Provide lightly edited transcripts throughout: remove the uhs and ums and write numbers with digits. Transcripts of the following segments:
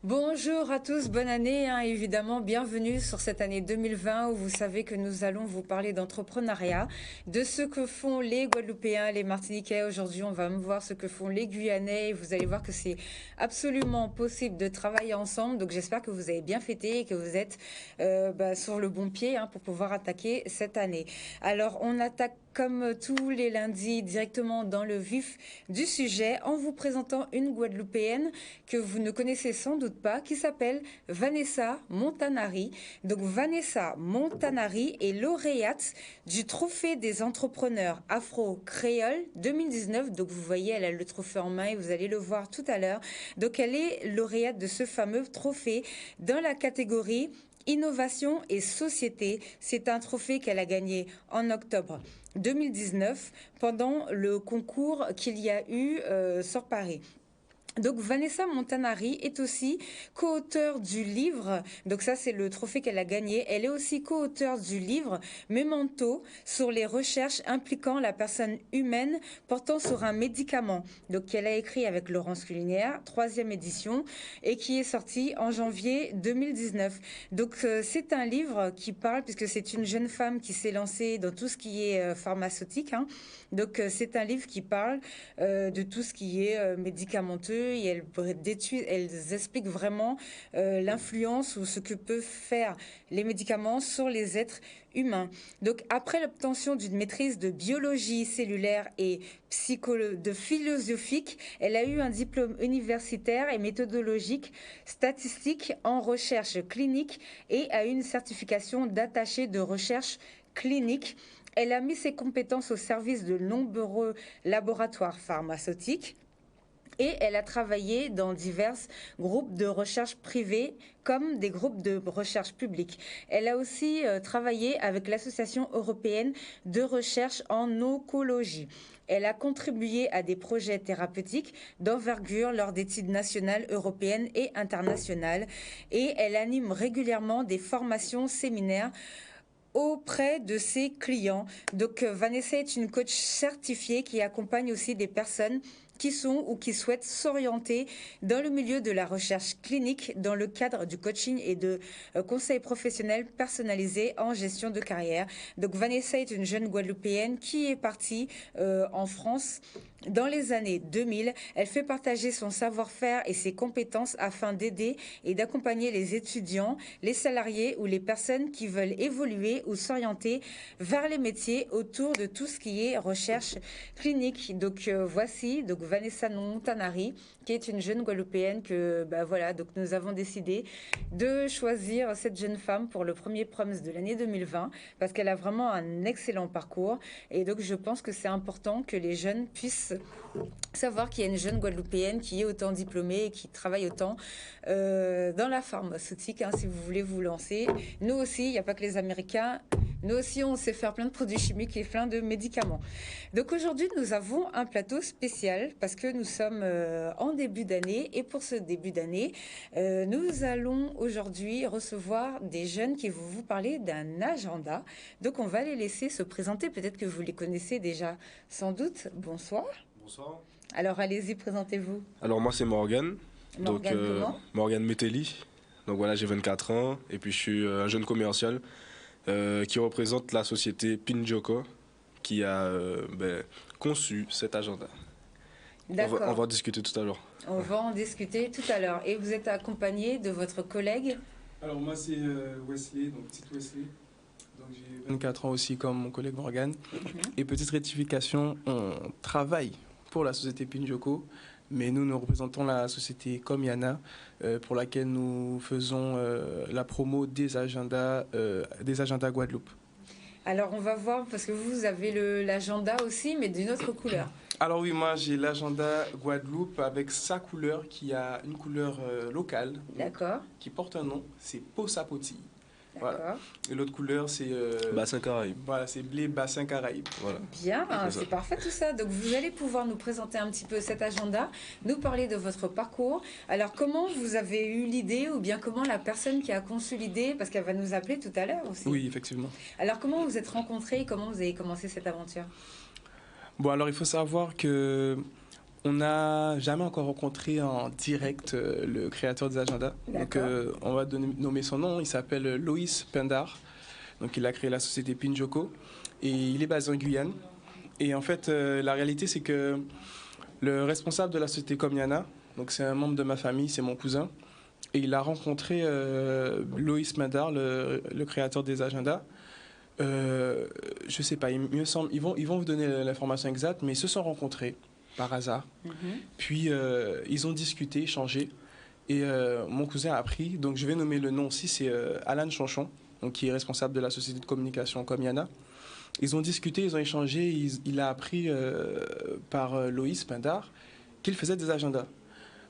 Bonjour à tous, bonne année, évidemment, bienvenue sur cette année 2020 où vous savez que nous allons vous parler d'entrepreneuriat, de ce que font les Guadeloupéens, les Martiniquais. Aujourd'hui, on va me voir ce que font les Guyanais et vous allez voir que c'est absolument possible de travailler ensemble. Donc j'espère que vous avez bien fêté et que vous êtes sur le bon pied pour pouvoir attaquer cette année. Alors on attaque comme tous les lundis directement dans le vif du sujet en vous présentant une Guadeloupéenne que vous ne connaissez sans doute pas, qui s'appelle Vanessa Montanari. Donc Vanessa Montanari est lauréate du Trophée des entrepreneurs afro-créoles 2019. Donc vous voyez, elle a le trophée en main et vous allez le voir tout à l'heure. Donc elle est lauréate de ce fameux trophée dans la catégorie Innovation et Société. C'est un trophée qu'elle a gagné en octobre 2019 pendant le concours qu'il y a eu sur Paris. Donc Vanessa Montanari est aussi co-auteure du livre, donc ça c'est le trophée qu'elle a gagné, elle est aussi co-auteure du livre Memento sur les recherches impliquant la personne humaine portant sur un médicament, donc qu'elle a écrit avec Laurence Culinière, 3e édition, et qui est sorti en janvier 2019. Donc c'est un livre qui parle, puisque c'est une jeune femme qui s'est lancée dans tout ce qui est pharmaceutique, donc c'est un livre qui parle de tout ce qui est médicamenteux, et elles expliquent vraiment l'influence ou ce que peuvent faire les médicaments sur les êtres humains. Donc après l'obtention d'une maîtrise de biologie cellulaire et de philosophique, elle a eu un diplôme universitaire et méthodologique statistique en recherche clinique et a eu une certification d'attaché de recherche clinique. Elle a mis ses compétences au service de nombreux laboratoires pharmaceutiques et elle a travaillé dans divers groupes de recherche privés comme des groupes de recherche publics. Elle a aussi travaillé avec l'Association européenne de recherche en oncologie. Elle a contribué à des projets thérapeutiques d'envergure lors d'études nationales, européennes et internationales. Et elle anime régulièrement des formations, séminaires auprès de ses clients. Donc Vanessa est une coach certifiée qui accompagne aussi des personnes qui sont ou qui souhaitent s'orienter dans le milieu de la recherche clinique dans le cadre du coaching et de conseils professionnels personnalisés en gestion de carrière. Donc Vanessa est une jeune Guadeloupéenne qui est partie en France dans les années 2000. Elle fait partager son savoir-faire et ses compétences afin d'aider et d'accompagner les étudiants, les salariés ou les personnes qui veulent évoluer ou s'orienter vers les métiers autour de tout ce qui est recherche clinique. Donc voici donc Vanessa Montanari, qui est une jeune Guadeloupéenne que donc nous avons décidé de choisir cette jeune femme pour le premier Proms de l'année 2020 parce qu'elle a vraiment un excellent parcours et donc je pense que c'est important que les jeunes puissent savoir qu'il y a une jeune Guadeloupéenne qui est autant diplômée et qui travaille autant dans la pharmaceutique, si vous voulez vous lancer. Nous aussi, il n'y a pas que les Américains, nous aussi on sait faire plein de produits chimiques et plein de médicaments. Donc aujourd'hui nous avons un plateau spécial parce que nous sommes en début d'année et pour ce début d'année nous allons aujourd'hui recevoir des jeunes qui vont vous parler d'un agenda. Donc on va les laisser se présenter, peut-être que vous les connaissez déjà sans doute. Bonsoir. Bonsoir. Alors allez-y, présentez-vous. Alors moi c'est Morgan. Morgan comment Morgan Metelli. Donc voilà, j'ai 24 ans et puis je suis un jeune commercial qui représente la société Pinjoko qui a conçu cet agenda. D'accord. On va en discuter tout à l'heure. On va en discuter tout à l'heure. Et vous êtes accompagné de votre collègue? Alors moi c'est Wesley, donc petit Wesley. Donc j'ai 24 ans aussi comme mon collègue Morgan. Et petite rectification, on travaille pour la société Pinjoko, mais nous représentons la société Komiana, pour laquelle nous faisons la promo des agendas Guadeloupe. Alors on va voir, parce que vous avez l'agenda aussi, mais d'une autre couleur. Alors oui, moi j'ai l'agenda Guadeloupe avec sa couleur qui a une couleur locale. D'accord. Qui porte un nom, c'est Possapoti. D'accord. Voilà. Et l'autre couleur, c'est... Bassin Caraïbe. Voilà, c'est blé Bassin Caraïbe. Voilà. Bien, c'est parfait tout ça. Donc vous allez pouvoir nous présenter un petit peu cet agenda, nous parler de votre parcours. Alors comment vous avez eu l'idée, ou bien comment la personne qui a conçu l'idée, parce qu'elle va nous appeler tout à l'heure aussi. Oui, effectivement. Alors comment vous êtes rencontrés, comment vous avez commencé cette aventure? Bon, alors il faut savoir que on n'a jamais encore rencontré en direct le créateur des agendas. Donc on va nommer son nom, il s'appelle Loïs Pendar. Donc il a créé la société Pinjoko et il est basé en Guyane. Et en fait, la réalité c'est que le responsable de la société Komiana, donc c'est un membre de ma famille, c'est mon cousin, et il a rencontré Loïs Pendar, le créateur des agendas. Je sais pas, il me semble, ils vont vous donner l'information exacte, mais ils se sont rencontrés par hasard. Puis ils ont discuté, échangé, et mon cousin a appris, donc je vais nommer le nom aussi, c'est Alan Chanchon, donc, qui est responsable de la société de communication Komiana. Ils ont discuté, ils ont échangé, il a appris par Loïs Pendar qu'il faisait des agendas.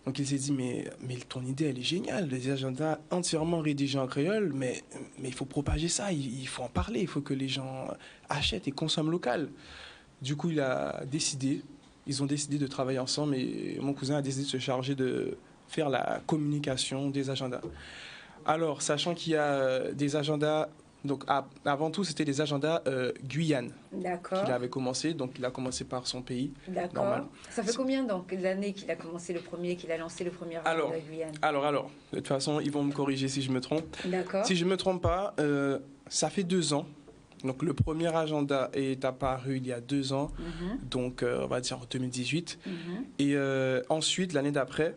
Donc il s'est dit, mais ton idée, elle est géniale, des agendas entièrement rédigés en créole, mais il faut propager ça, il faut en parler, il faut que les gens achètent et consomment local. Du coup, ils ont décidé de travailler ensemble et mon cousin a décidé de se charger de faire la communication des agendas. Alors, sachant qu'il y a des agendas, donc avant tout, c'était des agendas Guyane. D'accord. Qu'il avait commencé, donc il a commencé par son pays. D'accord. Normal. Ça fait combien d'années qu'il a commencé qu'il a lancé le premier agenda Guyane? Alors, de toute façon, ils vont me corriger si je me trompe. D'accord. Si je ne me trompe pas, ça fait 2 ans. Donc le premier agenda est apparu il y a 2 ans, donc on va dire en 2018. Et ensuite, l'année d'après,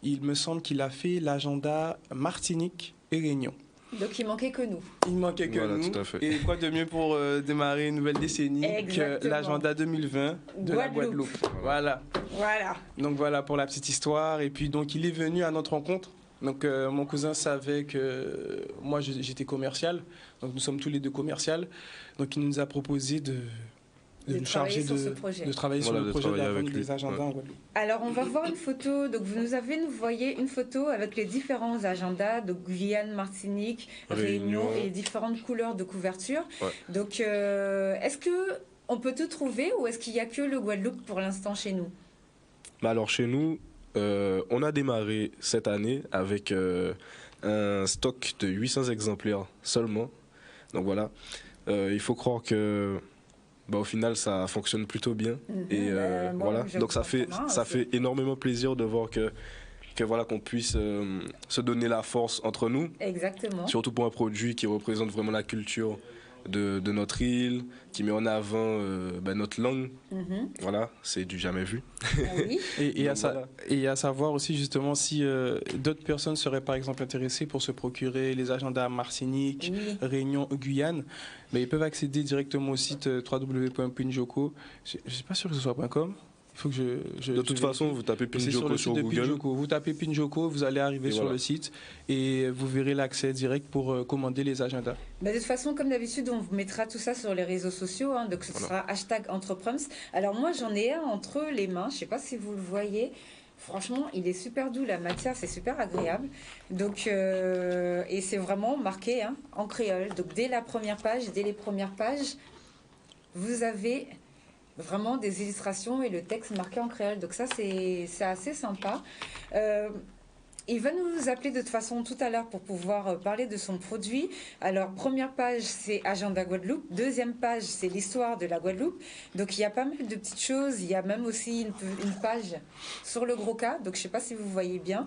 il me semble qu'il a fait l'agenda Martinique et Réunion. Donc il manquait que nous. Il manquait que nous. Tout à fait. Et quoi de mieux pour démarrer une nouvelle décennie Exactement. que l'agenda 2020 de la Guadeloupe. Voilà. Donc voilà pour la petite histoire. Et puis donc il est venu à notre rencontre. Donc mon cousin savait que moi j'étais commercial. Donc nous sommes tous les deux commerciaux. Donc il nous a proposé de nous charger de travailler sur le projet de la vente des agendas en Guadeloupe. Alors on va voir une photo. Donc vous voyez une photo avec les différents agendas de Guyane, Martinique, Réunion et différentes couleurs de couverture. Donc est-ce que on peut tout trouver ou est-ce qu'il n'y a que le Guadeloupe pour l'instant chez nous? Alors chez nous, on a démarré cette année avec un stock de 800 exemplaires seulement. Donc voilà, il faut croire que au final ça fonctionne plutôt bien. Et voilà, donc ça fait énormément plaisir de voir que voilà, qu'on puisse se donner la force entre nous. Exactement. Surtout pour un produit qui représente vraiment la culture de notre île, qui met en avant notre langue. Voilà, c'est du jamais vu. Oui. Et à savoir aussi justement si d'autres personnes seraient par exemple intéressées pour se procurer les agendas Martinique, Réunion, Guyane, mais ils peuvent accéder directement au site www.pinjoko. Je ne suis pas sûr que ce soit .com. Il faut que de toute façon, vous tapez Pinjoko sur Google. Pinjoko. Vous tapez Pinjoko, vous allez arriver sur le site et vous verrez l'accès direct pour commander les agendas. De toute façon, comme d'habitude, on vous mettra tout ça sur les réseaux sociaux. Donc ce sera #Entreprums. Alors moi, j'en ai un entre les mains. Je ne sais pas si vous le voyez. Franchement, il est super doux. La matière, c'est super agréable. Donc, et c'est vraiment marqué en créole. Donc dès les premières pages, vous avez vraiment des illustrations et le texte marqué en créole. Donc ça, c'est assez sympa. Il va nous appeler de toute façon tout à l'heure pour pouvoir parler de son produit. Alors, première page, c'est Agenda Guadeloupe. Deuxième page, c'est l'histoire de la Guadeloupe. Donc, il y a pas mal de petites choses. Il y a même aussi une page sur le gros cas. Donc, je ne sais pas si vous voyez bien.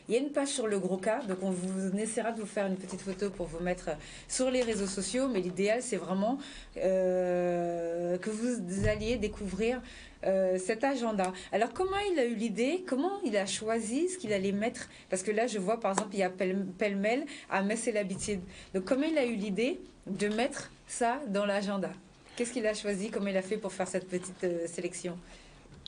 Il y a une page sur le gros cas, donc on essaiera de vous faire une petite photo pour vous mettre sur les réseaux sociaux, mais l'idéal c'est vraiment que vous alliez découvrir cet agenda. Alors comment il a eu l'idée, comment il a choisi ce qu'il allait mettre, parce que là je vois par exemple il y a pêle-mêle à Metz et l'Habitude. Donc comment il a eu l'idée de mettre ça dans l'agenda? Qu'est-ce qu'il a choisi, comment il a fait pour faire cette petite sélection?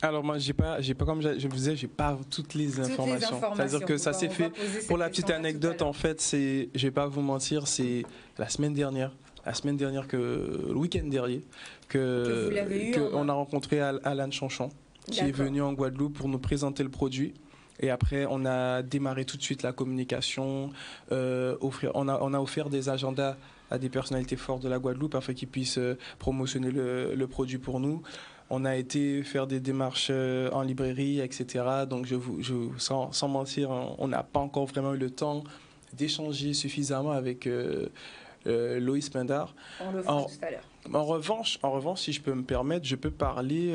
Alors moi, j'ai pas comme je vous disais, j'ai pas toutes les informations. C'est-à-dire que ça s'est fait. Pour la petite anecdote, en fait, je vais pas vous mentir, c'est la semaine dernière, le week-end dernier, on a rencontré Alan Chanchon, qui est venu en Guadeloupe pour nous présenter le produit. Et après, on a démarré tout de suite la communication. On a offert des agendas à des personnalités fortes de la Guadeloupe afin qu'ils puissent promotionner le produit pour nous. On a été faire des démarches en librairie, etc. Donc, sans mentir, on n'a pas encore vraiment eu le temps d'échanger suffisamment avec Loïs Pendard. On le fera tout à l'heure. En revanche, si je peux me permettre, je peux parler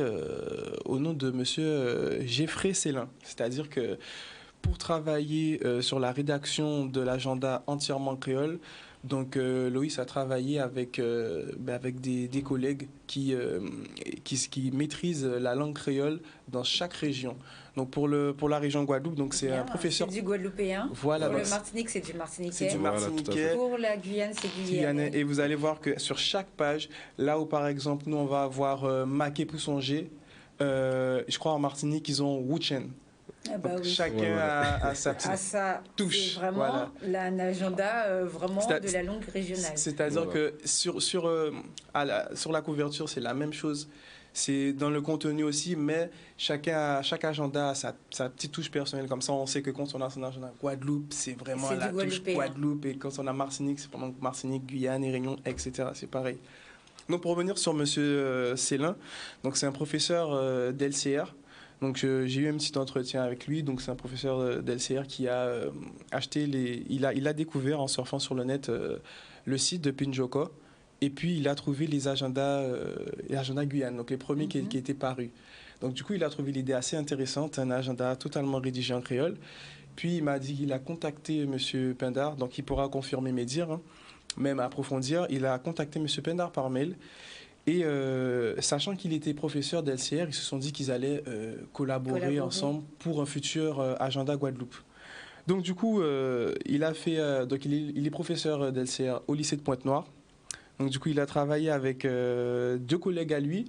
au nom de monsieur Geoffrey Célin. C'est-à-dire que pour travailler sur la rédaction de l'agenda entièrement créole, donc Loïs a travaillé avec des collègues qui maîtrisent la langue créole dans chaque région. Donc pour la région Guadeloupe, donc c'est un professeur. C'est du guadeloupéen. Voilà. Pour le Martinique, c'est du martiniquais. C'est du martiniquais. Pour la Guyane, c'est guyanais. Et vous allez voir que sur chaque page, là où par exemple nous on va avoir Maké Poussongé, je crois en Martinique ils ont Wuchen. Ah bah oui. Chacun a sa petite touche. C'est vraiment un agenda vraiment de la langue régionale. C'est-à-dire que sur la couverture, c'est la même chose. C'est dans le contenu aussi, mais chaque agenda a sa petite touche personnelle. Comme ça, on sait que quand on a son agenda Guadeloupe, c'est vraiment la touche Guadeloupe. Et quand on a Martinique, c'est vraiment Martinique, Guyane, et Réunion, etc. C'est pareil. Donc, pour revenir sur M. Célin, donc c'est un professeur d'LCR. Donc j'ai eu un petit entretien avec lui. Donc c'est un professeur d'LCR qui a il a découvert en surfant sur le net le site de Pinjoko. Et puis il a trouvé les agendas Guyane, donc les premiers qui étaient parus. Donc du coup il a trouvé l'idée assez intéressante, un agenda totalement rédigé en créole. Puis il m'a dit qu'il a contacté M. Pendard, donc il pourra confirmer mes dires, hein, même approfondir. Il a contacté M. Pendard par mail. Et sachant qu'il était professeur d'LCR, ils se sont dit qu'ils allaient collaborer ensemble pour un futur agenda Guadeloupe. Donc du coup, il est professeur d'LCR au lycée de Pointe-Noire. Donc du coup, il a travaillé avec deux collègues à lui.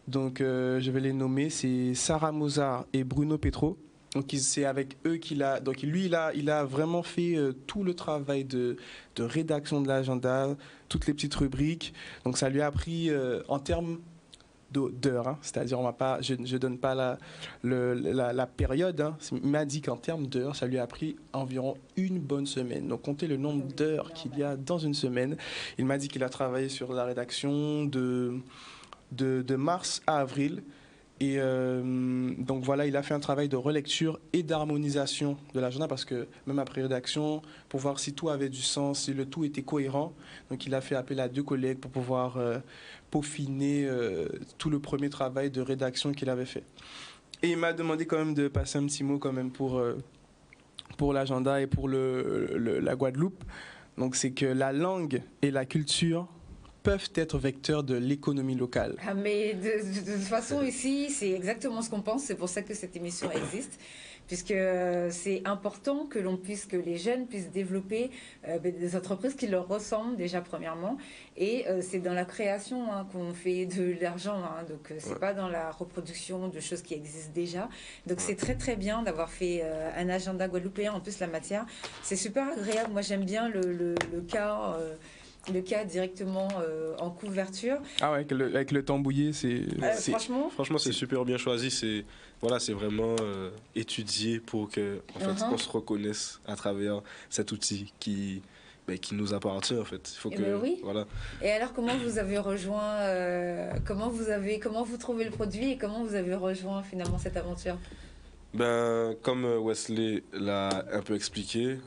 Donc je vais les nommer, c'est Sarah Mozart et Bruno Petro. Donc c'est avec eux qu'il a. Donc lui, il a vraiment fait tout le travail de rédaction de l'agenda, toutes les petites rubriques. Donc ça lui a pris en termes d'heures, hein, c'est-à-dire je donne pas la période. Hein, il m'a dit qu'en termes d'heures, ça lui a pris environ une bonne semaine. Donc comptez le nombre d'heures qu'il y a dans une semaine. Il m'a dit qu'il a travaillé sur la rédaction de mars à avril. Et donc voilà, il a fait un travail de relecture et d'harmonisation de l'agenda parce que même après rédaction, pour voir si tout avait du sens, si le tout était cohérent, donc il a fait appel à deux collègues pour pouvoir peaufiner tout le premier travail de rédaction qu'il avait fait. Et il m'a demandé quand même de passer un petit mot quand même pour l'agenda et pour la Guadeloupe. Donc c'est que la langue et la culture peuvent être vecteurs de l'économie locale. Ah, mais de toute façon, ici, c'est exactement ce qu'on pense. C'est pour ça que cette émission existe, puisque c'est important que les jeunes puissent développer des entreprises qui leur ressemblent déjà premièrement. Et c'est dans la création qu'on fait de l'argent. Donc, c'est pas dans la reproduction de choses qui existent déjà. Donc, c'est très, très bien d'avoir fait un agenda guadeloupéen. En plus, la matière, c'est super agréable. Moi, j'aime bien le cas... le cas directement en couverture. Ah ouais, avec le tambouillé, franchement, c'est super bien choisi. C'est vraiment étudié pour que on se reconnaisse à travers cet outil qui nous appartient en fait. Il faut oui. Voilà. Et alors, comment vous avez rejoint comment vous trouvez le produit et comment vous avez rejoint finalement cette aventure? Comme Wesley l'a un peu expliqué,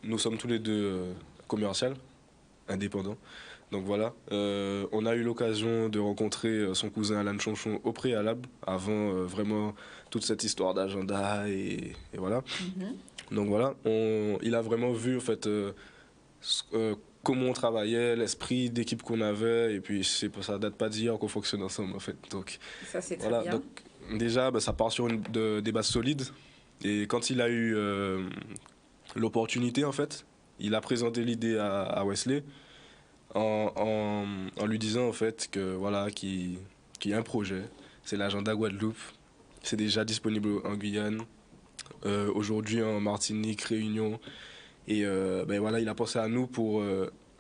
nous sommes tous les deux commerciaux, indépendant. Donc voilà, on a eu l'occasion de rencontrer son cousin Alan Chanchon au préalable, avant vraiment toute cette histoire d'agenda et voilà. Donc voilà, il a vraiment vu en fait comment on travaillait, l'esprit d'équipe qu'on avait, et puis ça date pas d'hier qu'on fonctionne ensemble en fait. Donc ça c'est très voilà, bien. donc déjà ça part sur des bases solides, et quand il a eu l'opportunité en fait, il a présenté l'idée à Wesley en lui disant en fait que voilà qu'il y a un projet, c'est l'agenda Guadeloupe, c'est déjà disponible en Guyane, aujourd'hui en Martinique, Réunion. Et ben voilà, il a pensé à nous pour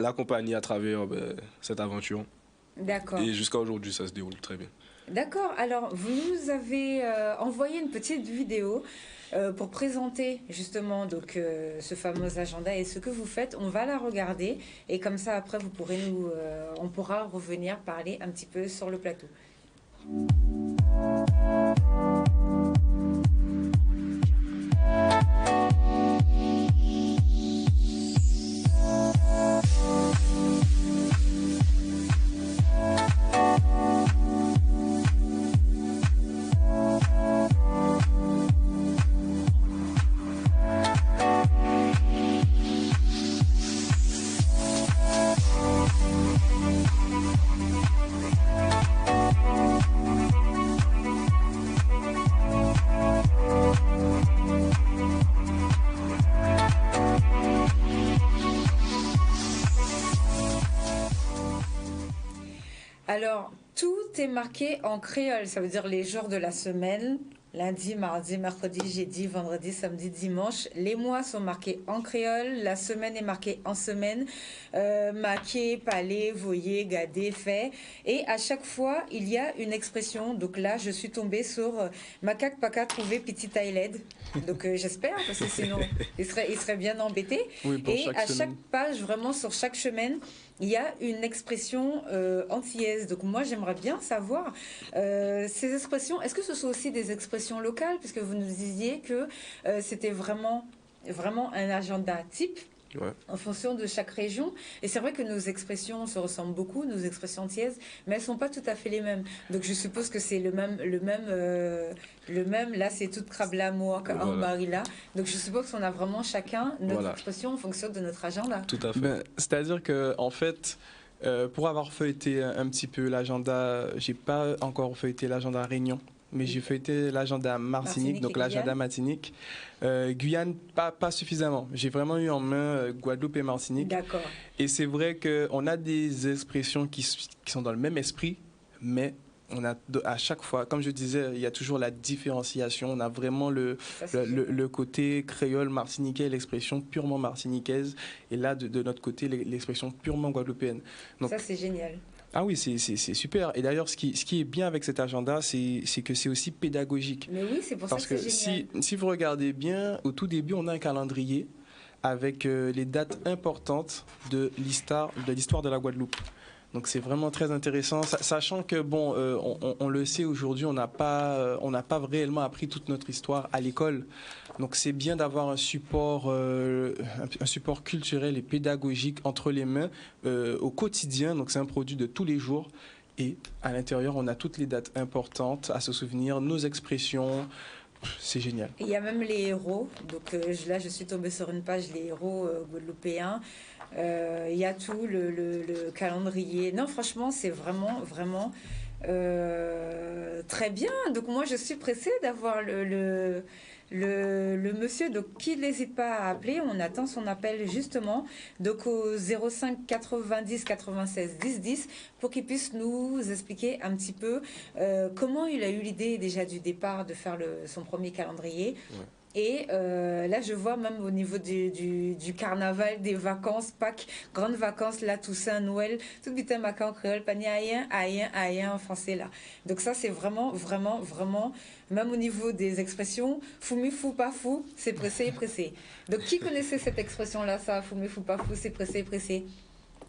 l'accompagner à travers cette aventure. D'accord. Et jusqu'à aujourd'hui, ça se déroule très bien. D'accord. Alors, vous nous avez envoyé une petite vidéo pour présenter justement donc, ce fameux agenda et ce que vous faites. On va la regarder et comme ça, après, on pourra revenir parler un petit peu sur le plateau. Alors, tout est marqué en créole, ça veut dire les jours de la semaine, lundi, mardi, mercredi, jeudi, vendredi, samedi, dimanche. Les mois sont marqués en créole, la semaine est marquée en semaine, maqué, palais, voyer, gadé, fait. Et à chaque fois, il y a une expression. Donc là, je suis tombée sur macaque paka trouvé petit tailed. Donc j'espère, parce que sinon, il serait bien embêté. Oui, pour et chaque à semaine. chaque page, vraiment sur chaque semaine, il y a une expression antillaise. Donc moi, j'aimerais bien savoir ces expressions. Est-ce que ce sont aussi des expressions locales? Puisque vous nous disiez que c'était vraiment un agenda type. Ouais. En fonction de chaque région. Et c'est vrai que nos expressions se ressemblent beaucoup, nos expressions antillaises, mais elles ne sont pas tout à fait les mêmes. Donc je suppose que c'est le même. Là, c'est toute crabla, moi, en barilla. Donc je suppose qu'on a vraiment chacun notre expression en fonction de notre agenda. Tout à fait. C'est-à-dire que en fait, pour avoir feuilleté un petit peu l'agenda, j'ai pas encore feuilleté l'agenda Réunion. Mais j'ai feuilleté l'agenda Martinique, donc l'agenda Martinique. Guyane, pas suffisamment. J'ai vraiment eu en main Guadeloupe et Martinique. D'accord. Et c'est vrai qu'on a des expressions qui sont dans le même esprit, mais on a à chaque fois, comme je disais, il y a toujours la différenciation. On a vraiment le côté créole martiniquais, l'expression purement martiniquaise, et là, de notre côté, l'expression purement guadeloupéenne. Donc, ça, c'est génial. Ah oui, c'est super. Et d'ailleurs, ce qui est bien avec cet agenda, c'est que c'est aussi pédagogique. Mais oui, c'est pour ça que c'est génial. Parce que si vous regardez bien, au tout début, on a un calendrier avec les dates importantes de l'histoire de la Guadeloupe. Donc c'est vraiment très intéressant, sachant que bon, on le sait aujourd'hui, on n'a pas réellement appris toute notre histoire à l'école. Donc c'est bien d'avoir un support culturel et pédagogique entre les mains au quotidien. Donc c'est un produit de tous les jours. Et à l'intérieur, on a toutes les dates importantes à se souvenir, nos expressions. C'est génial. Il y a même les héros. Donc là, je suis tombée sur une page, les héros guadeloupéens. Il y a tout, le calendrier. Non, franchement, c'est vraiment très bien. Donc moi, je suis pressée d'avoir le monsieur, donc qui n'hésite pas à appeler, on attend son appel justement, donc au 05 90 96 10 10 pour qu'il puisse nous expliquer un petit peu comment il a eu l'idée déjà du départ de faire son premier calendrier. Ouais. Et là, je vois même au niveau du carnaval, des vacances, Pâques, grandes vacances, la Toussaint, Noël, tout bitin macan créole, panier aïen en français là. Donc ça, c'est vraiment, même au niveau des expressions, foumi fou pas fou, c'est pressé et pressé. Donc qui connaissait cette expression-là, ça, foumi fou pas fou, c'est pressé et pressé?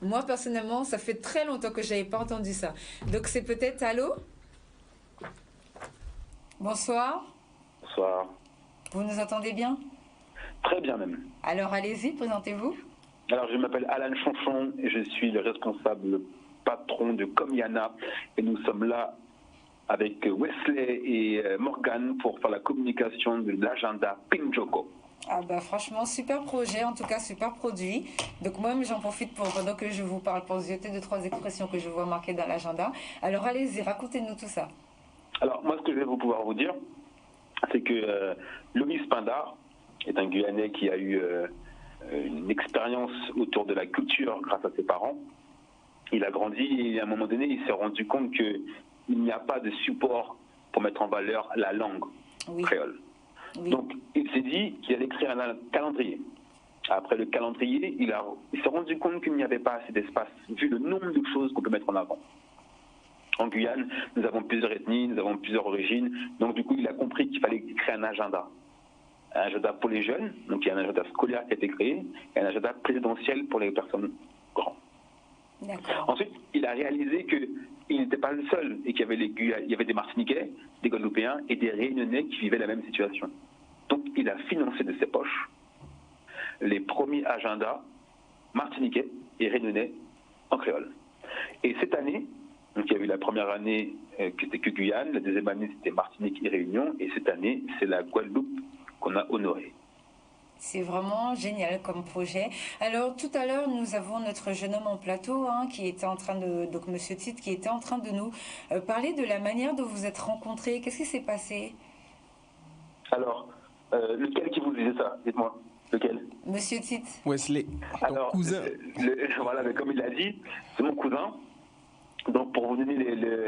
Moi, personnellement, ça fait très longtemps que je n'avais pas entendu ça. Donc c'est peut-être, allô? Bonsoir. Bonsoir. Vous nous entendez bien? Très bien même. Alors allez-y, présentez-vous. Alors je m'appelle Alan Chonchon et je suis le responsable patron de Comiana et nous sommes là avec Wesley et Morgan pour faire la communication de l'agenda Pinjoko. Ah bah franchement, super projet, en tout cas super produit. Donc moi-même j'en profite pendant que je vous parle pour zioter 2-3 expressions que je vois marquées dans l'agenda. Alors allez-y, racontez-nous tout ça. Alors moi ce que je vais pouvoir vous dire, c'est que Loïs Pindar est un Guyanais qui a eu une expérience autour de la culture grâce à ses parents. Il a grandi et à un moment donné, il s'est rendu compte qu'il n'y a pas de support pour mettre en valeur la langue créole. Oui. Donc, il s'est dit qu'il allait créer un calendrier. Après le calendrier, il s'est rendu compte qu'il n'y avait pas assez d'espace, vu le nombre de choses qu'on peut mettre en avant. En Guyane, nous avons plusieurs ethnies, nous avons plusieurs origines. Donc, du coup, il a compris qu'il fallait créer un agenda. Un agenda pour les jeunes, donc il y a un agenda scolaire qui a été créé, et un agenda présidentiel pour les personnes grandes. Ensuite, il a réalisé qu'il n'était pas le seul et qu'il y avait des Martiniquais, des Guadeloupéens et des Réunionnais qui vivaient la même situation. Donc, il a financé de ses poches les premiers agendas martiniquais et réunionnais en créole. Et cette année, donc il y a eu la première année qui était que Guyane, la deuxième année c'était Martinique et Réunion, et cette année c'est la Guadeloupe qu'on a honorée. C'est vraiment génial comme projet. Alors tout à l'heure, nous avons notre jeune homme en plateau qui était en train donc Monsieur Tite, qui était en train de nous parler de la manière dont vous êtes rencontrés. Qu'est-ce qui s'est passé? Alors, lequel qui vous disait ça? Dites-moi. Lequel? Monsieur Tite. Wesley, ton cousin. Voilà, mais comme il l'a dit, c'est mon cousin. Donc pour vous donner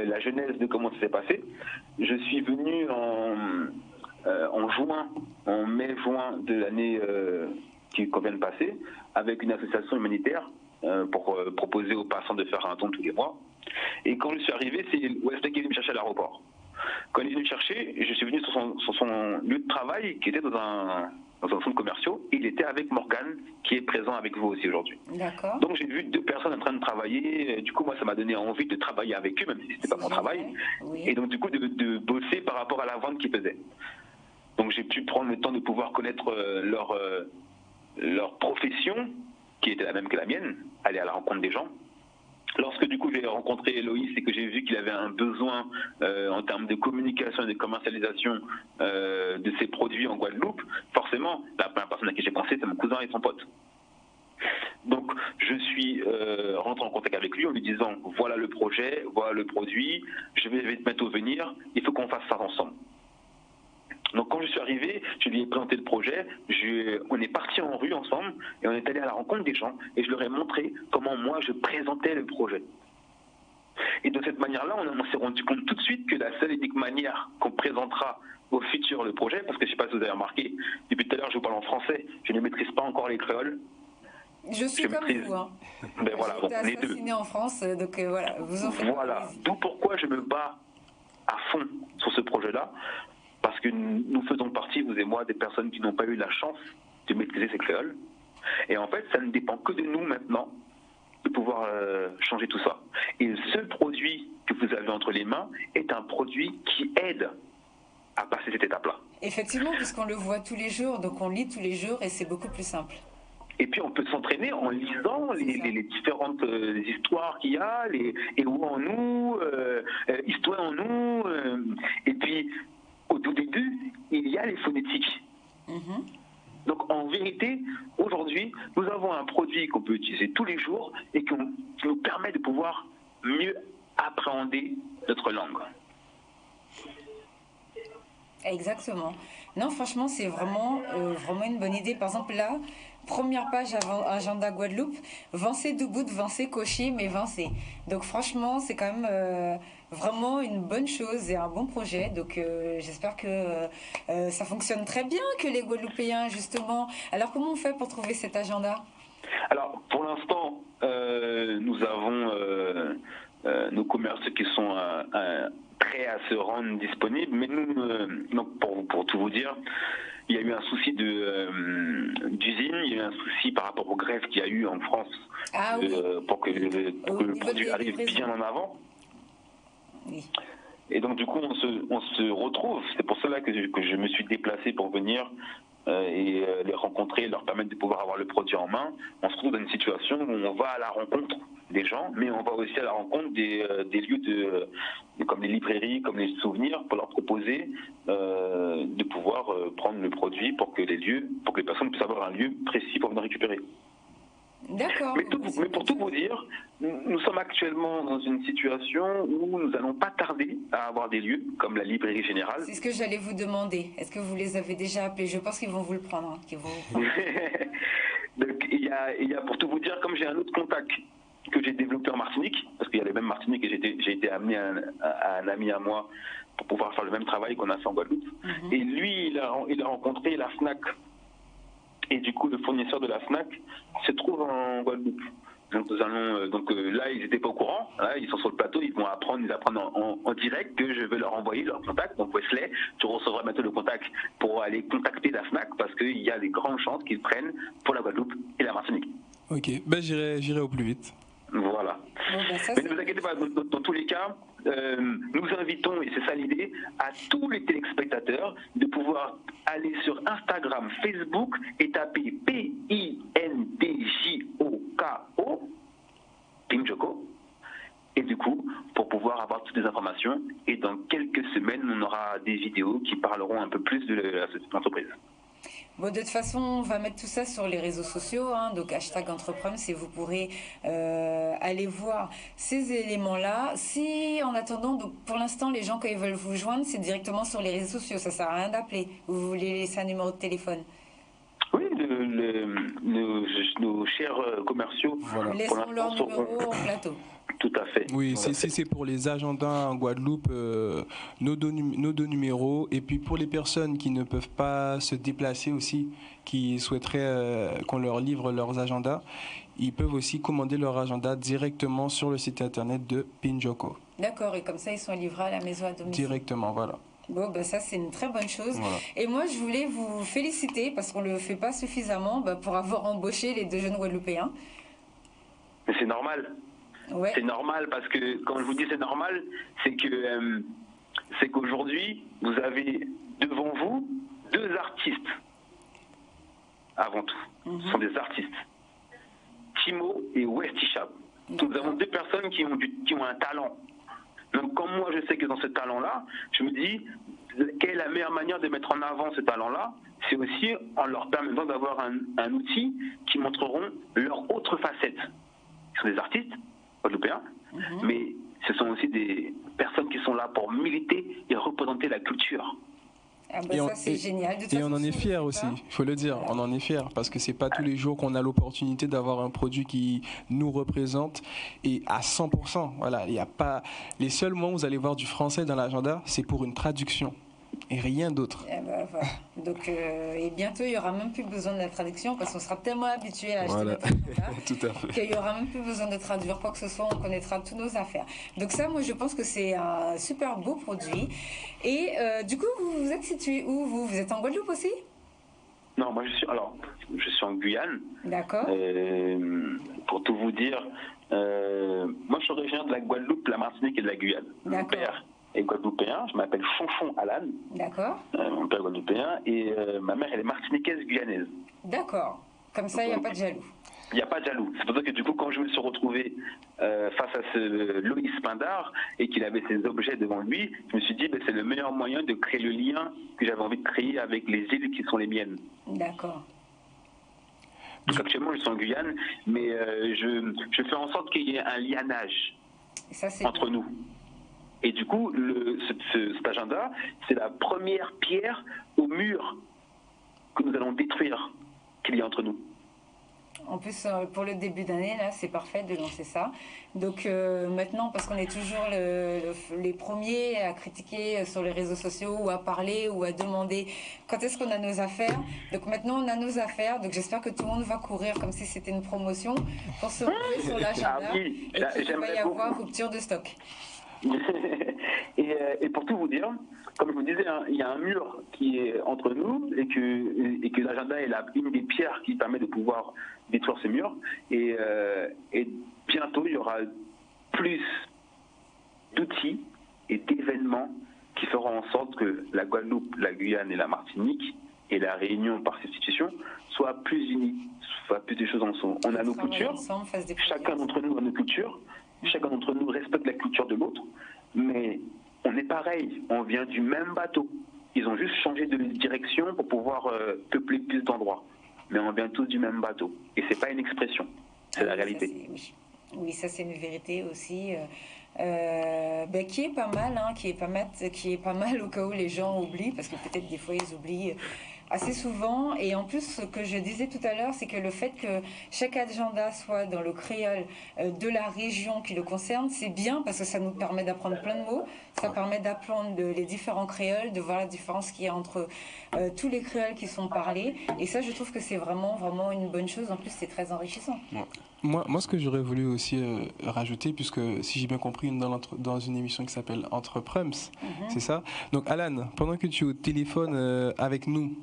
la genèse de comment ça s'est passé, je suis venu en mai-juin de l'année qu'on vient de passer, avec une association humanitaire pour proposer aux passants de faire un don tous les mois. Et quand je suis arrivé, c'est Wesley qui est venu me chercher à l'aéroport. Quand il est venu me chercher, je suis venu sur son lieu de travail qui était dans un centre commercial. Il était avec Morgane, qui est présent avec vous aussi aujourd'hui. D'accord. Donc j'ai vu deux personnes en train de travailler. Du coup, moi, ça m'a donné envie de travailler avec eux, même si c'était pas mon travail. Oui. Et donc, du coup, de bosser par rapport à la vente qu'ils faisaient. Donc j'ai pu prendre le temps de pouvoir connaître leur profession, qui était la même que la mienne, aller à la rencontre des gens. Lorsque du coup j'ai rencontré Eloïs et que j'ai vu qu'il avait un besoin en termes de communication et de commercialisation de ses produits en Guadeloupe, forcément, la première personne à qui j'ai pensé, c'est mon cousin et son pote. Donc je suis rentré en contact avec lui en lui disant voilà le projet, voilà le produit, je vais bientôt venir, il faut qu'on fasse ça ensemble. Donc quand je suis arrivé, je lui ai présenté le projet, on est parti en rue ensemble et on est allé à la rencontre des gens et je leur ai montré comment moi je présentais le projet. Et de cette manière-là, on s'est rendu compte tout de suite que la seule et unique manière qu'on présentera au futur le projet, parce que je ne sais pas si vous avez remarqué, depuis tout à l'heure je vous parle en français, je ne maîtrise pas encore les créoles. Je suis comme vous. Ben voilà, j'ai été assassinée en France, donc voilà, vous en faites. Voilà, d'où pourquoi je me bats à fond sur ce projet-là. Parce que nous faisons partie, vous et moi, des personnes qui n'ont pas eu la chance de maîtriser ces créoles. Et en fait, ça ne dépend que de nous maintenant de pouvoir changer tout ça. Et ce produit que vous avez entre les mains est un produit qui aide à passer cette étape-là. Effectivement, puisqu'on le voit tous les jours, donc on lit tous les jours et c'est beaucoup plus simple. Et puis on peut s'entraîner en lisant les différentes histoires qu'il y a, et où en nous, histoire en nous, et puis au tout début, il y a les phonétiques. Donc en vérité, aujourd'hui, nous avons un produit qu'on peut utiliser tous les jours et qui nous permet de pouvoir mieux appréhender notre langue. Exactement. Non, franchement, c'est vraiment une bonne idée. Par exemple, là, première page agenda Guadeloupe, Vincé Doubout, Vincé Cauchy, mais Vincé. Donc franchement, c'est quand même vraiment une bonne chose et un bon projet. Donc j'espère que ça fonctionne très bien, que les Guadeloupéens, justement. Alors comment on fait pour trouver cet agenda? Alors pour l'instant, nous avons nos commerces qui sont prêts à se rendre disponibles, mais nous, pour tout vous dire, il y a eu un souci d'usine, il y a eu un souci par rapport aux grèves qu'il y a eu en France pour que le produit arrive bien en avant. Oui. Et donc du coup on se retrouve, c'est pour cela que je me suis déplacé pour venir et les rencontrer, leur permettre de pouvoir avoir le produit en main. On se retrouve dans une situation où on va à la rencontre des gens, mais on va aussi à la rencontre des lieux comme les librairies, comme les souvenirs, pour leur proposer de pouvoir prendre le produit pour que les personnes puissent avoir un lieu précis pour venir récupérer. D'accord. Mais pour tout vous dire, nous sommes actuellement dans une situation où nous n'allons pas tarder à avoir des lieux comme la librairie générale. C'est ce que j'allais vous demander. Est-ce que vous les avez déjà appelés? Je pense qu'ils vont vous le prendre. Donc, il y a, pour tout vous dire, comme j'ai un autre contact que j'ai développé en Martinique, parce qu'il y a les mêmes Martiniques et j'ai été amené à un ami à moi pour pouvoir faire le même travail qu'on a fait en Guadeloupe. Et lui, il a rencontré la FNAC. Et du coup, le fournisseur de la FNAC se trouve en Guadeloupe. Donc nous allons, là, ils n'étaient pas au courant. Là, ils sont sur le plateau, ils apprennent en direct que je vais leur envoyer leur contact. Donc Wesley, tu recevras bientôt le contact pour aller contacter la FNAC parce qu'il y a des grandes chances qu'ils prennent pour la Guadeloupe et la Martinique. Ok, ben j'irai au plus vite. Voilà. Bon, ça, mais ne vous inquiétez pas, dans tous les cas, nous invitons, et c'est ça l'idée, à tous les téléspectateurs de pouvoir aller sur Instagram, Facebook et taper PINDJOKO, Pinjoko, et du coup, pour pouvoir avoir toutes les informations. Et dans quelques semaines, on aura des vidéos qui parleront un peu plus de l'entreprise. Bon, de toute façon, on va mettre tout ça sur les réseaux sociaux, donc #Entreprendre, et vous pourrez aller voir ces éléments-là. Si, en attendant, donc pour l'instant, les gens, quand ils veulent vous joindre, c'est directement sur les réseaux sociaux, ça ne sert à rien d'appeler. Vous voulez laisser un numéro de téléphone? Oui, nos chers commerciaux, voilà. Laissons leur numéro en plateau. Tout à fait. Oui, si c'est pour les agendas en Guadeloupe, nos deux numéros. Et puis pour les personnes qui ne peuvent pas se déplacer aussi, qui souhaiteraient qu'on leur livre leurs agendas, ils peuvent aussi commander leur agenda directement sur le site internet de Pinjoko. D'accord, et comme ça, ils sont livrés à la maison à domicile. Directement, voilà. Bon, ça c'est une très bonne chose. Voilà. Et moi, je voulais vous féliciter, parce qu'on ne le fait pas suffisamment, pour avoir embauché les 2 jeunes Guadeloupéens. Mais c'est normal. Ouais. C'est normal parce que quand je vous dis c'est normal, c'est qu'aujourd'hui vous avez devant vous 2 artistes avant tout. Ce sont des artistes, Timo et Westishab. Nous avons 2 personnes qui ont un talent. Donc comme moi je sais que dans ce talent-là, je me dis quelle est la meilleure manière de mettre en avant ce talent-là, c'est aussi en leur permettant d'avoir un outil qui montreront leur autre facette. Ils sont des artistes guadeloupéens, mais ce sont aussi des personnes qui sont là pour militer et représenter la culture. Ah ça c'est génial. Et on en est fiers aussi, il faut le dire, on en est fiers parce que c'est pas tous les jours qu'on a l'opportunité d'avoir un produit qui nous représente et à 100%. Voilà, il y a pas les seuls moments où vous allez voir du français dans l'agenda, c'est pour une traduction. Et rien d'autre. Voilà. Donc, et bientôt, il n'y aura même plus besoin de la traduction parce qu'on sera tellement habitué à acheter notre agenda qu'il n'y aura même plus besoin de traduire quoi que ce soit, on connaîtra toutes nos affaires. Donc ça, moi, je pense que c'est un super beau produit. Et du coup, vous êtes situé où, vous êtes en Guadeloupe aussi? Non, moi, je suis en Guyane. D'accord. Pour tout vous dire, moi, je suis originaire de la Guadeloupe, la Martinique et de la Guyane. Mon père est guadeloupéen, je m'appelle Chonchon Alan. D'accord. Mon père est guadeloupéen et ma mère elle est martiniquaise guyanaise. D'accord. Comme ça, il n'y a pas de jaloux. Il n'y a pas de jaloux. C'est pour ça que du coup, quand je me suis retrouvé face à ce Loïs Pindar et qu'il avait ses objets devant lui, je me suis dit c'est le meilleur moyen de créer le lien que j'avais envie de créer avec les îles qui sont les miennes. D'accord. Donc, actuellement, je suis en Guyane, mais je fais en sorte qu'il y ait un lianage entre nous. Et du coup, cet agenda, c'est la première pierre au mur que nous allons détruire qu'il y a entre nous. En plus, pour le début d'année, là, c'est parfait de lancer ça. Donc maintenant, parce qu'on est toujours les premiers à critiquer sur les réseaux sociaux ou à parler ou à demander quand est-ce qu'on a nos affaires. Donc maintenant, on a nos affaires. Donc j'espère que tout le monde va courir comme si c'était une promotion pour se retrouver sur l'agenda et qu'il va y avoir rupture de stock. Et pour tout vous dire, comme je vous disais, il y a un mur qui est entre nous et que l'agenda est une des pierres qui permet de pouvoir détruire ce mur. Et bientôt, il y aura plus d'outils et d'événements qui feront en sorte que la Guadeloupe, la Guyane et la Martinique et la Réunion par substitution soient plus unis, soient plus des choses ensemble. On a nos cultures, chacun d'entre nous a nos cultures. Chacun d'entre nous respecte la culture de l'autre, mais on est pareil, on vient du même bateau. Ils ont juste changé de direction pour pouvoir peupler plus d'endroits. Mais on vient tous du même bateau. Et c'est pas une expression, c'est la réalité. Oui, ça c'est une vérité aussi, qui est pas mal, qui est pas mal au cas où les gens oublient, parce que peut-être des fois ils oublient assez souvent. Et en plus, ce que je disais tout à l'heure, c'est que le fait que chaque agenda soit dans le créole de la région qui le concerne, c'est bien parce que ça nous permet d'apprendre plein de mots. Ça permet d'apprendre les différents créoles, de voir la différence qu'il y a entre tous les créoles qui sont parlés. Et ça, je trouve que c'est vraiment, vraiment une bonne chose. En plus, c'est très enrichissant. Ouais. Moi, ce que j'aurais voulu aussi rajouter, puisque si j'ai bien compris, dans une émission qui s'appelle Entre Prums, c'est ça. Donc, Alan, pendant que tu es au téléphone avec nous,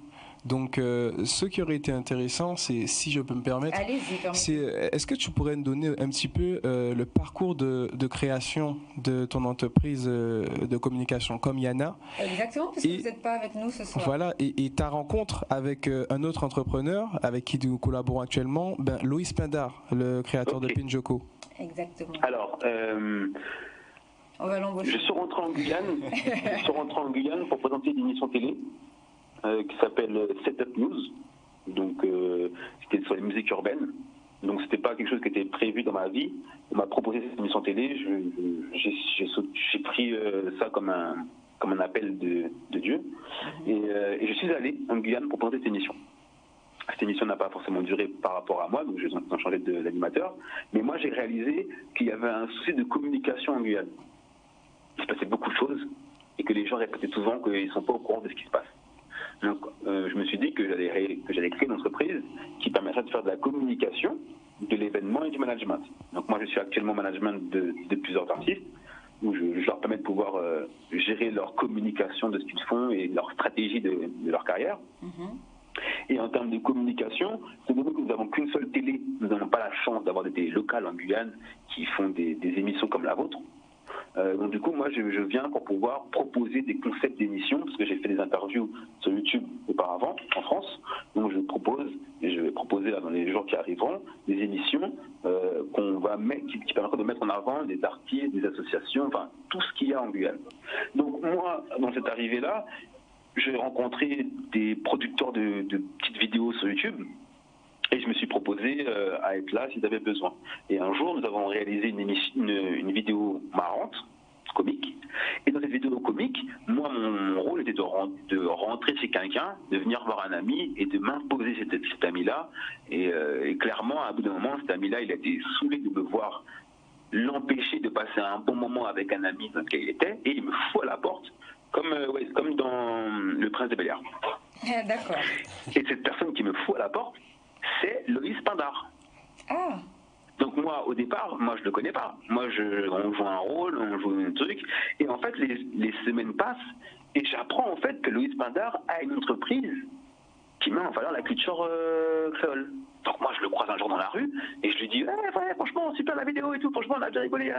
donc, ce qui aurait été intéressant, c'est, si je peux me permettre, est-ce que tu pourrais nous donner un petit peu le parcours de création de ton entreprise de communication comme Yana? Exactement, parce que vous n'êtes pas avec nous ce soir. Voilà, et ta rencontre avec un autre entrepreneur avec qui nous collaborons actuellement, Loïs Pindar, le créateur de Pinjoko. Exactement. Alors, on va l'embaucher. je suis rentré en Guyane pour présenter une émission télé qui s'appelle Setup News. Donc, c'était sur les musiques urbaines. Donc, c'était pas quelque chose qui était prévu dans ma vie. On m'a proposé cette émission télé. J'ai pris ça comme un appel de Dieu. Et je suis allé en Guyane pour présenter cette émission. Cette émission n'a pas forcément duré par rapport à moi, donc j'ai changé d'animateur. Mais moi, j'ai réalisé qu'il y avait un souci de communication en Guyane. Il se passait beaucoup de choses et que les gens répétaient souvent qu'ils ne sont pas au courant de ce qui se passe. Donc, je me suis dit que j'allais créer une entreprise qui permettrait de faire de la communication, de l'événement et du management. Donc, moi, je suis actuellement management de plusieurs artistes, où je leur permets de pouvoir gérer leur communication de ce qu'ils font et leur stratégie de leur carrière. Et en termes de communication, c'est vrai que nous n'avons qu'une seule télé. Nous n'avons pas la chance d'avoir des télés locales en Guyane qui font des émissions comme la vôtre. Donc du coup, moi, je viens pour pouvoir proposer des concepts d'émissions, parce que j'ai fait des interviews sur YouTube auparavant, en France. Donc je propose, et je vais proposer là, dans les jours qui arriveront, des émissions qu'on va mettre, qui permettront de mettre en avant des artistes, des associations, enfin tout ce qu'il y a en Guyane. Donc moi, dans cette arrivée-là, j'ai rencontré des producteurs de petites vidéos sur YouTube. Et je me suis proposé à être là s'ils avaient besoin. Et un jour, nous avons réalisé une vidéo marrante, comique. Et dans cette vidéo comique, moi, mon rôle était de rentrer chez quelqu'un, de venir voir un ami et de m'imposer cet ami-là. Et clairement, à bout d'un moment, cet ami-là, il a été saoulé de me voir l'empêcher de passer un bon moment avec un ami dans lequel il était. Et il me fout à la porte, comme dans Le Prince de Bel-Air. D'accord. Et cette personne qui me fout à la porte, c'est Loïs Pindar. Ah. Donc moi, au départ, je le connais pas. Moi, on joue un rôle, on joue un truc. Et en fait, les semaines passent et j'apprends en fait que Loïs Pindar a une entreprise qui met en valeur la culture créole. Donc moi, je le croise un jour dans la rue et je lui dis ouais, franchement, super la vidéo et tout. Franchement, on a bien rigolé.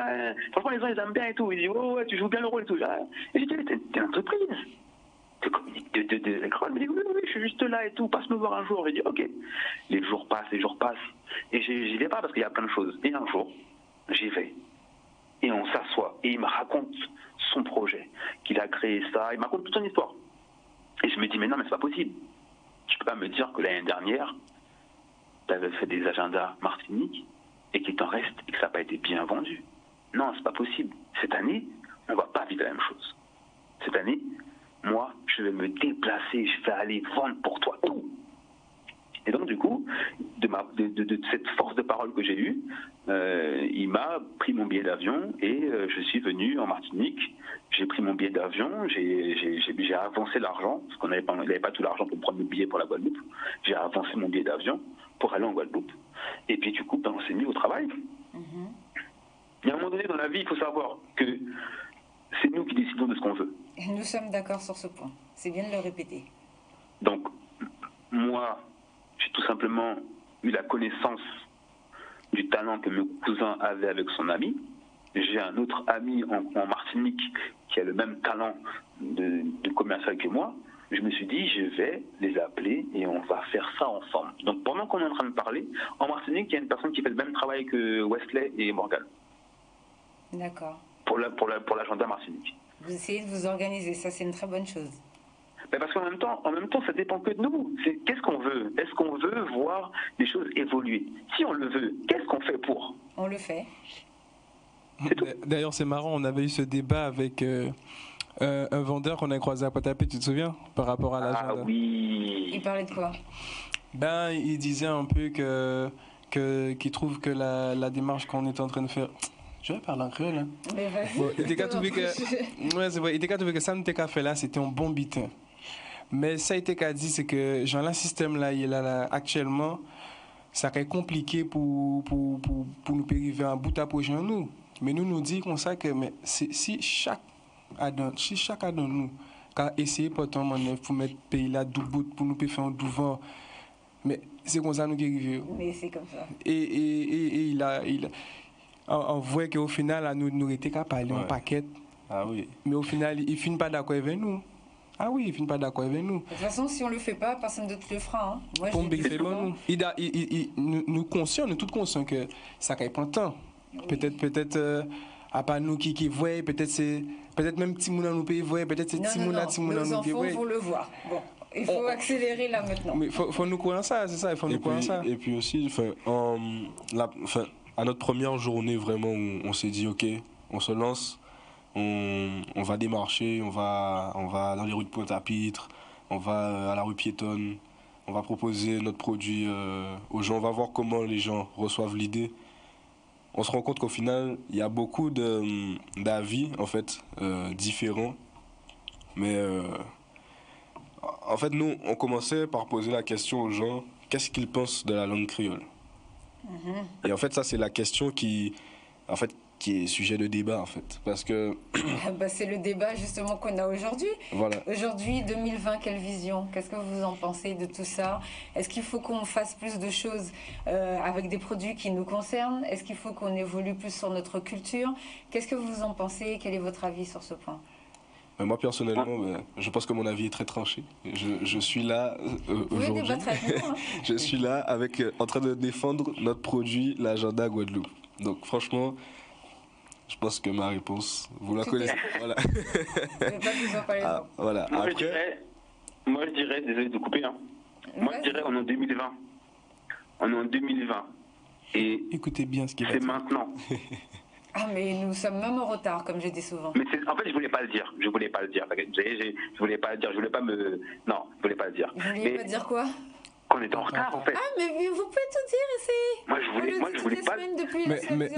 Franchement, les gens, ils aiment bien et tout. Il dit ouais, tu joues bien le rôle et tout. Et je dis t'es une entreprise. De créole, il me dit oui, je suis juste là et tout, passe me voir un jour. J'ai dit ok. Les jours passent et j'y vais pas parce qu'il y a plein de choses. Et un jour, j'y vais et on s'assoit et il me raconte son projet, qu'il a créé ça, il me raconte toute son histoire. Et je me dis mais non, mais c'est pas possible. Tu peux pas me dire que l'année dernière tu avais fait des agendas Martinique et qu'il t'en reste et que ça n'a pas été bien vendu. Non, c'est pas possible. Cette année, on va pas vivre la même chose. Cette année, moi, je vais me déplacer, je vais aller vendre pour toi tout. Et donc, du coup, de cette force de parole que j'ai eue, il m'a pris mon billet d'avion et je suis venu en Martinique. J'ai pris mon billet d'avion, j'ai avancé l'argent, parce qu'on n'avait pas tout l'argent pour prendre le billet pour la Guadeloupe. J'ai avancé mon billet d'avion pour aller en Guadeloupe. Et puis, du coup, on s'est mis au travail. Il y a un moment donné dans la vie, il faut savoir que c'est nous qui décidons de ce qu'on veut. Nous sommes d'accord sur ce point. C'est bien de le répéter. Donc, moi, j'ai tout simplement eu la connaissance du talent que mon cousin avait avec son ami. J'ai un autre ami en Martinique qui a le même talent de commercial que moi. Je me suis dit, je vais les appeler et on va faire ça ensemble. Donc, pendant qu'on est en train de parler, en Martinique, il y a une personne qui fait le même travail que Wesley et Morgan. D'accord. Pour l'agenda Martinique. Vous essayez de vous organiser, ça c'est une très bonne chose. Mais parce qu'en même temps, ça dépend que de nous. Qu'est-ce qu'on veut? Est-ce qu'on veut voir les choses évoluer? Si on le veut, qu'est-ce qu'on fait pour? On le fait. D'ailleurs, c'est marrant, on avait eu ce débat avec Un vendeur qu'on a croisé à Pointe-à-Pitre, tu te souviens, par rapport à l'agenda? Ah oui. Il parlait de quoi? Ben, il disait un peu qu'il trouve que la démarche qu'on est en train de faire... Je vais parler en créole, hein. Mais vas-y. Bon, il était qu'à trouver que... Ouais, c'est vrai. Il était qu'à trouver que ça nous était qu'à faire là, c'était un bon bitin. Mais ça a été qu'à dire, c'est que, genre, le système là, il est là, actuellement, ça serait compliqué pour nous arriver à un bout à projet en nous. Mais nous disons comme ça que mais si chaque de nous a essayé pourtant pour mettre le pays là du bout pour nous faire un devant, mais c'est comme ça nous qui arrivons. Mais c'est comme ça. Et on voit qu'au final, nous étions capables en paquet. Ah oui. Mais au final, il ne finit pas d'accord avec nous. Ah oui, il ne finit pas d'accord avec nous. De toute façon, si on ne le fait pas, personne d'autre le fera. Hein. Moi, Pour je le dis c'est souvent. bon, nous conscients, nous tous conscients que ça ne prend temps. Oui. Peut-être, à part nous qui voient, peut-être même petit moun nous pays voient, peut-être c'est petit moun Non, nous nos enfants voient. vont le voir. Bon, il faut accélérer là maintenant. Mais faut nous croire en ça, c'est ça, il faut nous croire en ça. Et puis aussi, à notre première journée vraiment où on s'est dit ok, on se lance, on va démarcher, on va dans les rues de Pointe-à-Pitre, on va à la rue piétonne, on va proposer notre produit aux gens, on va voir comment les gens reçoivent l'idée. On se rend compte qu'au final, il y a beaucoup d'avis en fait différents, mais en fait nous on commençait par poser la question aux gens, qu'est-ce qu'ils pensent de la langue créole? Et en fait ça c'est la question qui est sujet de débat en fait, parce que C'est le débat justement qu'on a aujourd'hui. voilà. Aujourd'hui, 2020, quelle vision? Qu'est-ce que vous en pensez de tout ça? Est-ce qu'il faut qu'on fasse plus de choses avec des produits qui nous concernent? Est-ce qu'il faut qu'on évolue plus sur notre culture? Qu'est-ce que vous en pensez? Quel est votre avis sur ce point? Moi personnellement, je pense que mon avis est très tranché. Je suis là Vous pouvez aujourd'hui. débattre avec nous, hein. Je suis là en train de défendre notre produit, l'agenda Guadeloupe. Donc franchement, je pense que ma réponse, vous la connaissez. Voilà. Je vais pas vous en parler. Voilà. Moi, Après, je dirais, désolé de couper, hein. Moi, je dirais, on est en 2020. On est en 2020. Et Écoutez bien ce qu'il va c'est dire. maintenant. Ah, mais nous sommes même en retard, comme je dis souvent. Mais en fait, je voulais pas le dire. Je voulais pas le dire. Je voulais pas le dire. Je voulais pas me. Non, je voulais pas le dire. Vous vouliez pas dire quoi? Qu'on était en retard, en fait. Ah, mais vous pouvez tout dire ici. Moi, je voulais pas.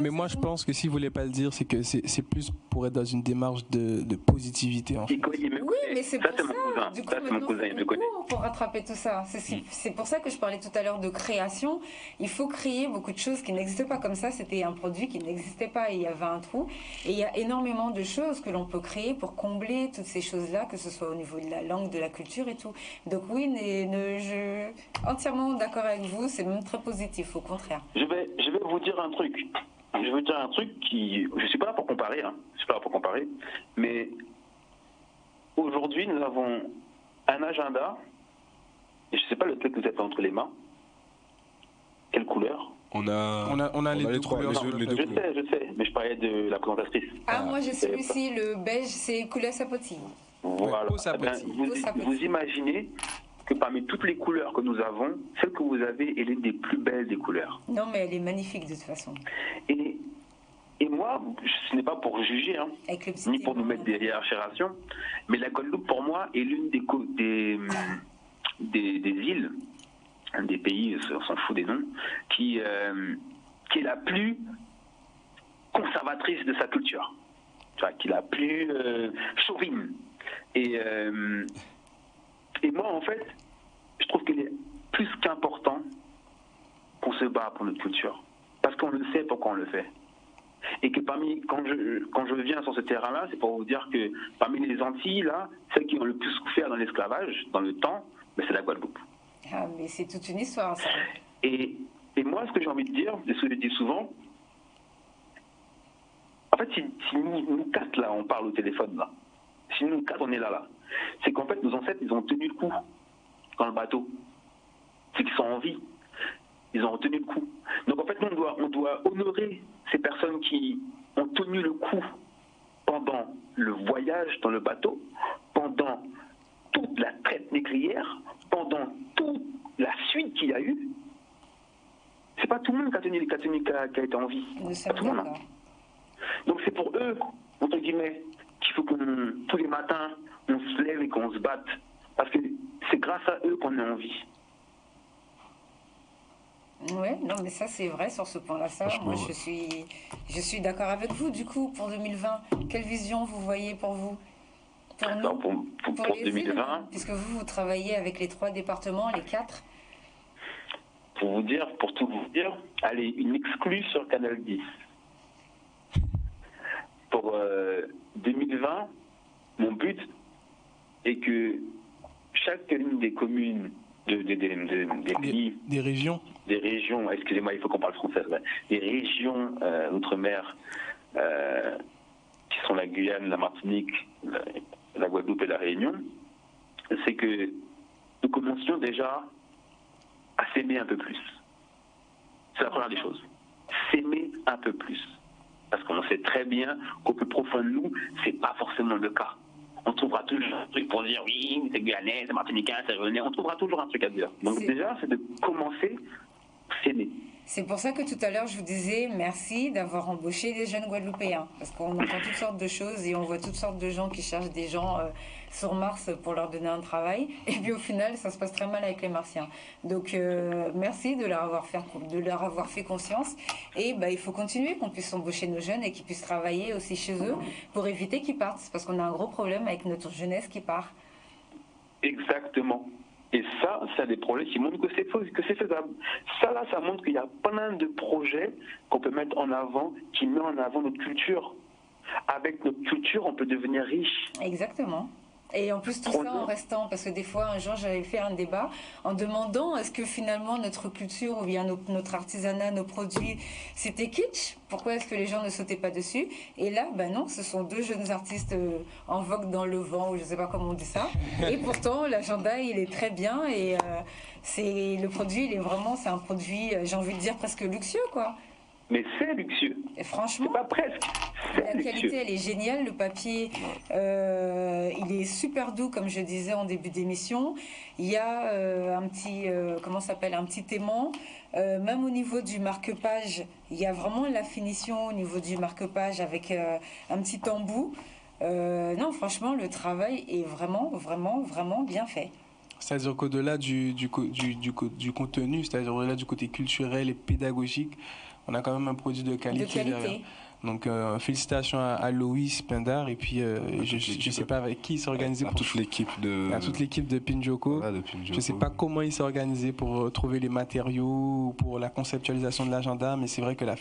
Mais moi, je pense que s'il ne voulait pas le dire, c'est que c'est plus pour être dans une démarche de positivité, en fait. Oui, mais c'est pour ça. Mon cousin. Du coup, Ça, c'est mon cousin, il me connaît. pour rattraper tout ça. C'est pour ça que je parlais tout à l'heure de création. Il faut créer beaucoup de choses qui n'existent pas. Comme ça, c'était un produit qui n'existait pas et il y avait un trou. Et il y a énormément de choses que l'on peut créer pour combler toutes ces choses-là, que ce soit au niveau de la langue, de la culture et tout. Donc oui, je entièrement d'accord avec vous. C'est même très positif, au contraire. Je vais vous dire un truc. Je vais vous dire un truc qui... Je suis pas là pour comparer, hein. Je suis pas là pour comparer. Mais aujourd'hui, nous avons un agenda. Et je sais pas lequel que vous avez entre les mains. Quelle couleur? on a les deux trois, couleurs. les deux couleurs. Je sais, mais je parlais de la présentatrice. Moi j'ai celui-ci, le beige, c'est couleur sapotille. Voilà. Peau sapotille. Vous imaginez que parmi toutes les couleurs que nous avons, celle que vous avez est l'une des plus belles des couleurs. Non, mais elle est magnifique de toute façon. Et moi, ce n'est pas pour juger, hein, ni pour nous mettre des hiérarchisations, mais la Guadeloupe, pour moi, est l'une des îles, des pays, on s'en fout des noms, qui est la plus conservatrice de sa culture, tu vois, qui est la plus chauvine. Et moi, en fait, je trouve qu'il est plus qu'important qu'on se bat pour notre culture. Parce qu'on le sait pourquoi on le fait. Et que quand je viens sur ce terrain-là, c'est pour vous dire que parmi les Antilles, là, celles qui ont le plus souffert dans l'esclavage, dans le temps, c'est la Guadeloupe. Ah, mais c'est toute une histoire, ça. Et moi, ce que j'ai envie de dire, et ce que je dis souvent, en fait, si nous quatre, là, on parle au téléphone, là, si nous quatre, on est là, c'est qu'en fait, nos ancêtres, ils ont tenu le coup dans le bateau. C'est qu'ils sont en vie. Ils ont tenu le coup. Donc, en fait, nous, on doit honorer ces personnes qui ont tenu le coup pendant le voyage dans le bateau, pendant toute la traite négrière, pendant toute la suite qu'il y a eu. C'est pas tout le monde qui a été en vie. Nous sommes pas tout le monde. d'accord. Donc, c'est pour eux, entre guillemets, qu'il faut qu'on, tous les matins, on se lève et qu'on se batte. Parce que c'est grâce à eux qu'on est en vie. Oui, non, mais ça c'est vrai sur ce point-là. Ça, moi je suis d'accord avec vous. Du coup, pour 2020, quelle vision vous voyez pour vous? Pour nous, Alors pour les 2020, îles, puisque vous travaillez avec les 3 départements, les 4. pour tout vous dire, allez, une exclue sur Canal 10. Pour 2020, mon but est que chacune des communes, des pays, Des régions. des régions, excusez-moi, il faut qu'on parle français, ouais, des régions outre-mer, qui sont la Guyane, la Martinique, la Guadeloupe et la Réunion, c'est que nous commencions déjà à s'aimer un peu plus. C'est la première des choses. S'aimer un peu plus. Parce qu'on sait très bien qu'au plus profond de nous, c'est pas forcément le cas. On trouvera toujours un truc pour dire oui, c'est guyanais, c'est martiniquais, c'est réunionnais. On trouvera toujours un truc à dire. Donc déjà, c'est de commencer à s'aimer. C'est pour ça que tout à l'heure, je vous disais merci d'avoir embauché des jeunes Guadeloupéens. Parce qu'on entend toutes sortes de choses et on voit toutes sortes de gens qui cherchent des gens sur Mars pour leur donner un travail. Et puis au final, ça se passe très mal avec les Martiens. Donc merci de leur avoir fait conscience. Et il faut continuer, qu'on puisse embaucher nos jeunes et qu'ils puissent travailler aussi chez eux pour éviter qu'ils partent. Parce qu'on a un gros problème avec notre jeunesse qui part. Exactement. Et ça, c'est des projets qui montrent que c'est faisable. Ça, là, ça montre qu'il y a plein de projets qu'on peut mettre en avant, qui mettent en avant notre culture. Avec notre culture, on peut devenir riche. Exactement. Et en plus, tout ça en restant, parce que des fois, un jour, j'avais fait un débat en demandant est-ce que finalement notre culture ou bien notre artisanat, nos produits, c'était kitsch? Pourquoi est-ce que les gens ne sautaient pas dessus? Et là, non, ce sont 2 jeunes artistes en vogue dans le vent, ou je ne sais pas comment on dit ça. Et pourtant, l'agenda, il est très bien et le produit, il est vraiment, c'est un produit, j'ai envie de dire presque luxueux, quoi. Mais c'est luxueux. Et franchement, c'est pas presque. La qualité, elle est géniale. Le papier, il est super doux, comme je disais en début d'émission. Il y a un petit, un petit aimant. Même au niveau du marque-page, il y a vraiment la finition au niveau du marque-page avec un petit embout. Non, franchement, le travail est vraiment, vraiment, vraiment bien fait. C'est-à-dire qu'au-delà du contenu, c'est-à-dire au-delà du côté culturel et pédagogique, on a quand même un produit de qualité. Derrière. Donc, félicitations à Loïs Pindar et puis je ne sais pas avec qui il s'est organisé. À toute l'équipe de Pinjoko. Voilà, je ne sais pas comment il s'est organisé pour trouver les matériaux, pour la conceptualisation de l'agenda, mais c'est vrai que la